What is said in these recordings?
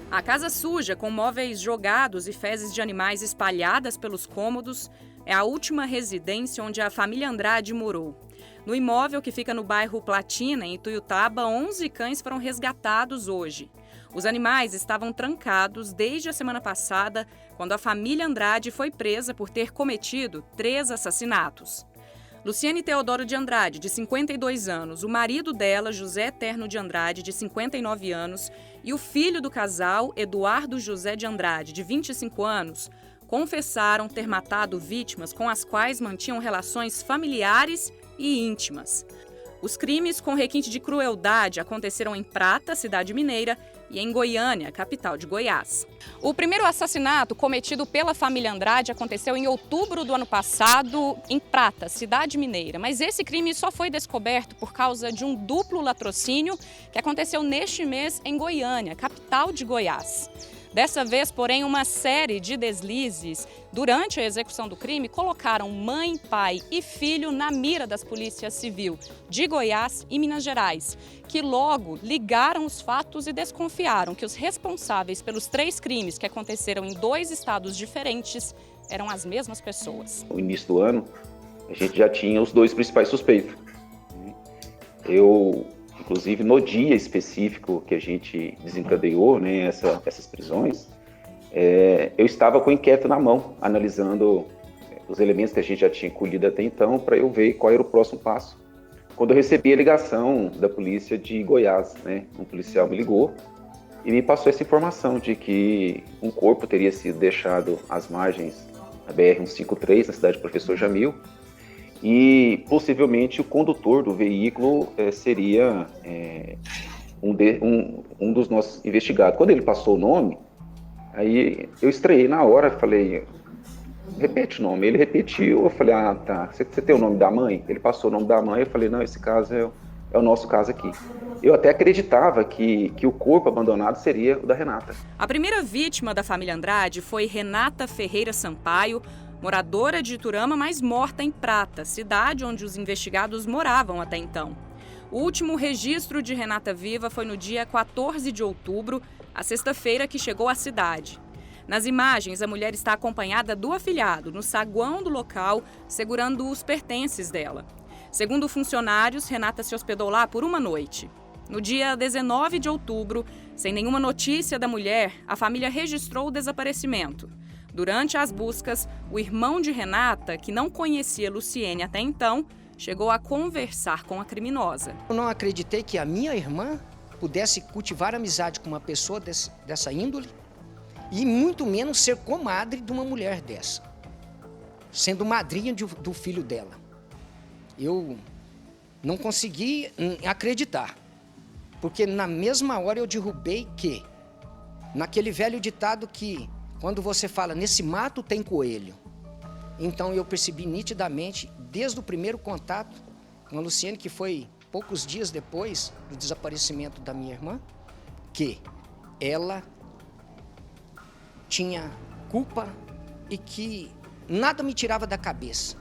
A casa suja, com móveis jogados e fezes de animais espalhadas pelos cômodos, é a última residência onde a família Andrade morou. No imóvel, que fica no bairro Platina, em Ituiutaba, 11 cães foram resgatados hoje. Os animais estavam trancados desde a semana passada, quando a família Andrade foi presa por ter cometido 3 assassinatos. Luciene Teodoro de Andrade, de 52 anos, o marido dela, José Eterno de Andrade, de 59 anos, e o filho do casal, Eduardo José de Andrade, de 25 anos, confessaram ter matado vítimas com as quais mantinham relações familiares e íntimas. Os crimes com requinte de crueldade aconteceram em Prata, cidade mineira, e em Goiânia, capital de Goiás. O primeiro assassinato cometido pela família Andrade aconteceu em outubro do ano passado em Prata, cidade mineira. Mas esse crime só foi descoberto por causa de um duplo latrocínio que aconteceu neste mês em Goiânia, capital de Goiás. Dessa vez, porém, uma série de deslizes durante a execução do crime colocaram mãe, pai e filho na mira das polícias civil de Goiás e Minas Gerais, que logo ligaram os fatos e desconfiaram que os responsáveis pelos 3 crimes que aconteceram em 2 estados diferentes eram as mesmas pessoas. No início do ano, a gente já tinha os 2 principais suspeitos. Inclusive, no dia específico que a gente desencadeou, né, essas prisões, eu estava com o inquérito na mão, analisando os elementos que a gente já tinha colhido até então, para eu ver qual era o próximo passo. Quando eu recebi a ligação da polícia de Goiás, né, um policial me ligou e me passou essa informação de que um corpo teria sido deixado às margens da BR-153, na cidade do Professor Jamil, e possivelmente o condutor do veículo seria um dos nossos investigados. Quando ele passou o nome, aí eu estranhei na hora, falei, repete o nome. Ele repetiu, eu falei, ah, tá, você tem o nome da mãe? Ele passou o nome da mãe, eu falei, não, esse caso é o nosso caso aqui. Eu até acreditava que o corpo abandonado seria o da Renata. A primeira vítima da família Andrade foi Renata Ferreira Sampaio, moradora de Iturama, mas morta em Prata, cidade onde os investigados moravam até então. O último registro de Renata viva foi no dia 14 de outubro, a sexta-feira que chegou à cidade. Nas imagens, a mulher está acompanhada do afilhado, no saguão do local, segurando os pertences dela. Segundo funcionários, Renata se hospedou lá por uma noite. No dia 19 de outubro, sem nenhuma notícia da mulher, a família registrou o desaparecimento. Durante as buscas, o irmão de Renata, que não conhecia Luciene até então, chegou a conversar com a criminosa. Eu não acreditei que a minha irmã pudesse cultivar amizade com uma pessoa dessa índole e muito menos ser comadre de uma mulher dessa, sendo madrinha do filho dela. Eu não consegui acreditar, porque na mesma hora eu derrubei que, naquele velho ditado que quando você fala, nesse mato tem coelho. Então eu percebi nitidamente, desde o primeiro contato com a Luciene, que foi poucos dias depois do desaparecimento da minha irmã, que ela tinha culpa e que nada me tirava da cabeça.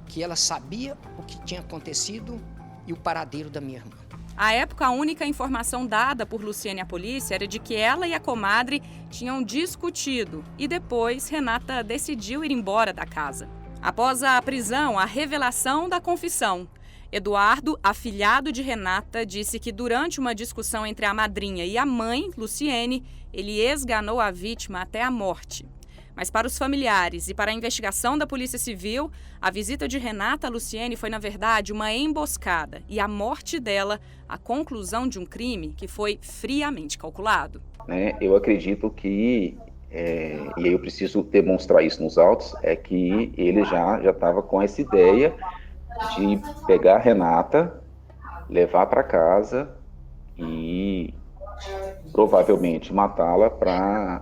Que ela sabia o que tinha acontecido e o paradeiro da minha irmã. À época, a única informação dada por Luciene à polícia era de que ela e a comadre tinham discutido e depois Renata decidiu ir embora da casa. Após a prisão, a revelação da confissão. Eduardo, afilhado de Renata, disse que durante uma discussão entre a madrinha e a mãe, Luciene, ele esganou a vítima até a morte. Mas para os familiares e para a investigação da Polícia Civil, a visita de Renata a Luciene foi, na verdade, uma emboscada e a morte dela, a conclusão de um crime que foi friamente calculado. Eu acredito que, e aí eu preciso demonstrar isso nos autos, é que ele já estava com essa ideia de pegar a Renata, levar para casa e provavelmente matá-la para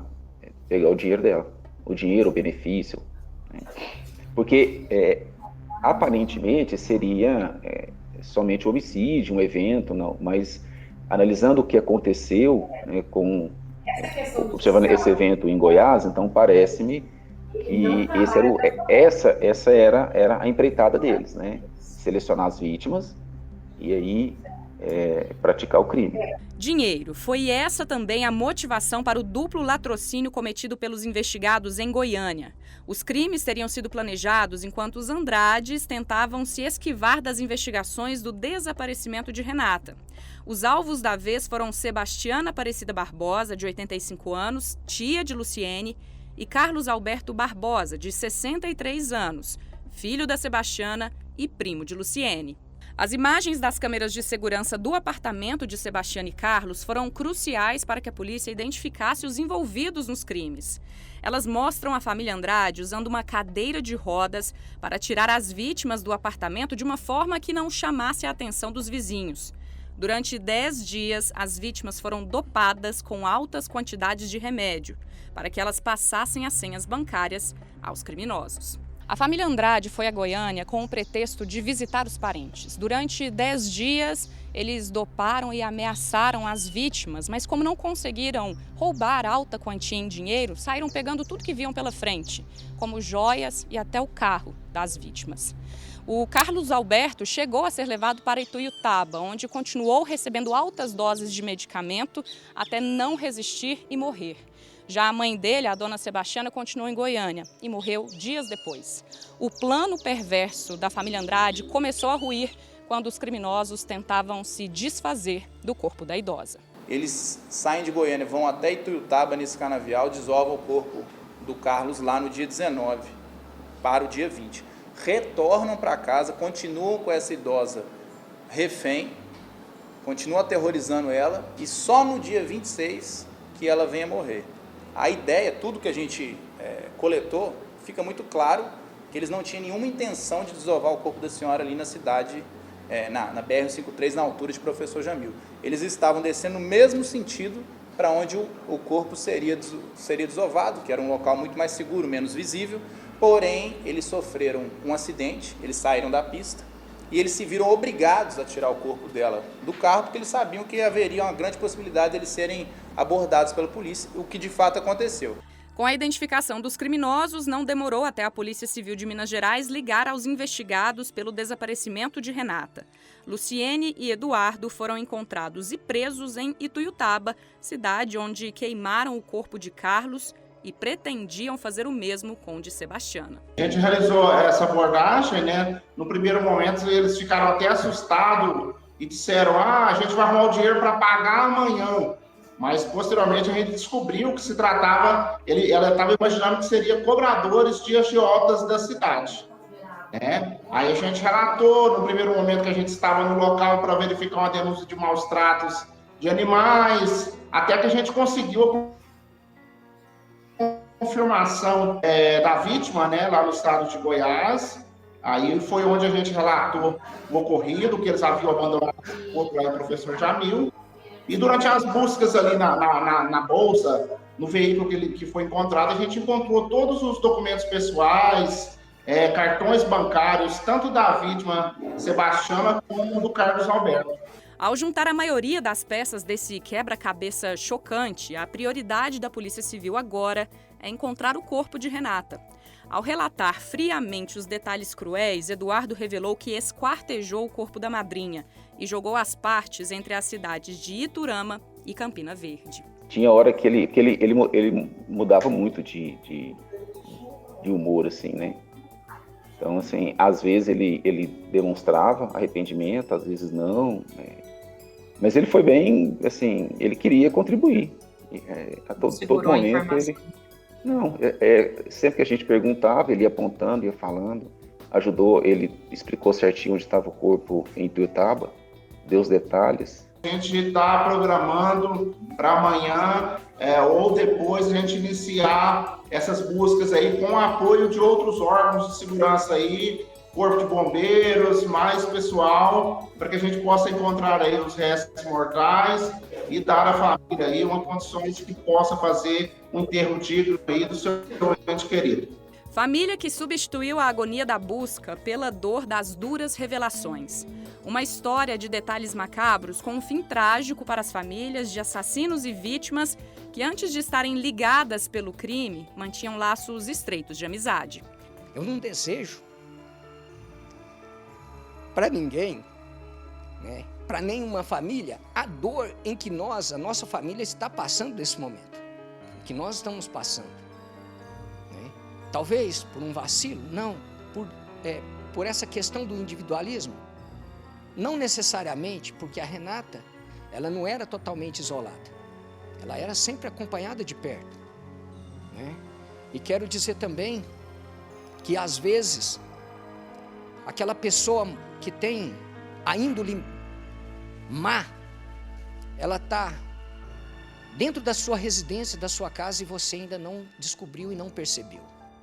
pegar o dinheiro dela. O dinheiro, o benefício, né? Porque aparentemente seria somente homicídio, um evento, não, mas analisando o que aconteceu, né, observando esse evento em Goiás, então parece-me que essa era a empreitada deles, né? Selecionar as vítimas e aí praticar o crime. Dinheiro. Foi essa também a motivação para o duplo latrocínio cometido pelos investigados em Goiânia. Os crimes teriam sido planejados enquanto os Andrades tentavam se esquivar das investigações do desaparecimento de Renata. Os alvos da vez foram Sebastiana Aparecida Barbosa, de 85 anos, tia de Luciene, e Carlos Alberto Barbosa, de 63 anos, filho da Sebastiana e primo de Luciene. As imagens das câmeras de segurança do apartamento de Sebastiana e Carlos foram cruciais para que a polícia identificasse os envolvidos nos crimes. Elas mostram a família Andrade usando uma cadeira de rodas para tirar as vítimas do apartamento de uma forma que não chamasse a atenção dos vizinhos. Durante 10 dias, as vítimas foram dopadas com altas quantidades de remédio, para que elas passassem as senhas bancárias aos criminosos. A família Andrade foi a Goiânia com o pretexto de visitar os parentes. Durante 10 dias, eles doparam e ameaçaram as vítimas, mas como não conseguiram roubar alta quantia em dinheiro, saíram pegando tudo que viam pela frente, como joias e até o carro das vítimas. O Carlos Alberto chegou a ser levado para Ituiutaba, onde continuou recebendo altas doses de medicamento até não resistir e morrer. Já a mãe dele, a dona Sebastiana, continuou em Goiânia e morreu dias depois. O plano perverso da família Andrade começou a ruir quando os criminosos tentavam se desfazer do corpo da idosa. Eles saem de Goiânia, vão até Ituiutaba nesse canavial, desovam o corpo do Carlos lá no dia 19 para o dia 20. Retornam para casa, continuam com essa idosa refém, continuam aterrorizando ela e só no dia 26 que ela vem a morrer. A ideia, tudo que a gente coletou, fica muito claro que eles não tinham nenhuma intenção de desovar o corpo da senhora ali na cidade, na BR-153, na altura de Professor Jamil. Eles estavam descendo no mesmo sentido para onde o corpo seria desovado, que era um local muito mais seguro, menos visível, porém eles sofreram um acidente, eles saíram da pista e eles se viram obrigados a tirar o corpo dela do carro, porque eles sabiam que haveria uma grande possibilidade de eles serem abordados pela polícia, o que de fato aconteceu. Com a identificação dos criminosos, não demorou até a Polícia Civil de Minas Gerais ligar aos investigados pelo desaparecimento de Renata. Luciene e Eduardo foram encontrados e presos em Ituiutaba, cidade onde queimaram o corpo de Carlos e pretendiam fazer o mesmo com o de Sebastiana. A gente realizou essa abordagem, né? No primeiro momento eles ficaram até assustados e disseram: a gente vai arrumar o dinheiro para pagar amanhã. Mas posteriormente a gente descobriu que se tratava, ela estava imaginando que seria cobradores de agiotas da cidade. Né? Aí a gente relatou no primeiro momento que a gente estava no local para verificar uma denúncia de maus tratos de animais, até que a gente conseguiu confirmação da vítima, né, lá no estado de Goiás. Aí foi onde a gente relatou o ocorrido, que eles haviam abandonado o corpo lá do Professor Jamil. E durante as buscas ali na bolsa, no veículo que foi encontrado, a gente encontrou todos os documentos pessoais, cartões bancários, tanto da vítima Sebastiana como do Carlos Alberto. Ao juntar a maioria das peças desse quebra-cabeça chocante, a prioridade da Polícia Civil agora é encontrar o corpo de Renata. Ao relatar friamente os detalhes cruéis, Eduardo revelou que esquartejou o corpo da madrinha e jogou as partes entre as cidades de Iturama e Campina Verde. Tinha hora que ele mudava muito de humor, assim, né? Então, assim, às vezes ele demonstrava arrependimento, às vezes não, né? Mas ele foi bem, assim, ele queria contribuir. A todo momento ele... Não, sempre que a gente perguntava, ele ia apontando, ia falando, ajudou, ele explicou certinho onde estava o corpo em Ituiutaba, deu os detalhes. A gente está programando para amanhã ou depois a gente iniciar essas buscas aí com o apoio de outros órgãos de segurança aí, Corpo de Bombeiros, mais pessoal, para que a gente possa encontrar aí os restos mortais e dar à família aí uma condição de que possa fazer um enterro digno aí do seu ente querido. Família que substituiu a agonia da busca pela dor das duras revelações. Uma história de detalhes macabros com um fim trágico para as famílias de assassinos e vítimas que, antes de estarem ligadas pelo crime, mantinham laços estreitos de amizade. Eu não desejo para ninguém, né, para nenhuma família a dor em que a nossa família está passando nesse momento, que nós estamos passando, né? Talvez por um vacilo, não, por essa questão do individualismo, não necessariamente, porque a Renata, ela não era totalmente isolada, ela era sempre acompanhada de perto, né? E quero dizer também que às vezes aquela pessoa que tem a índole má, ela está dentro da sua residência, da sua casa, e você ainda não descobriu e não percebeu.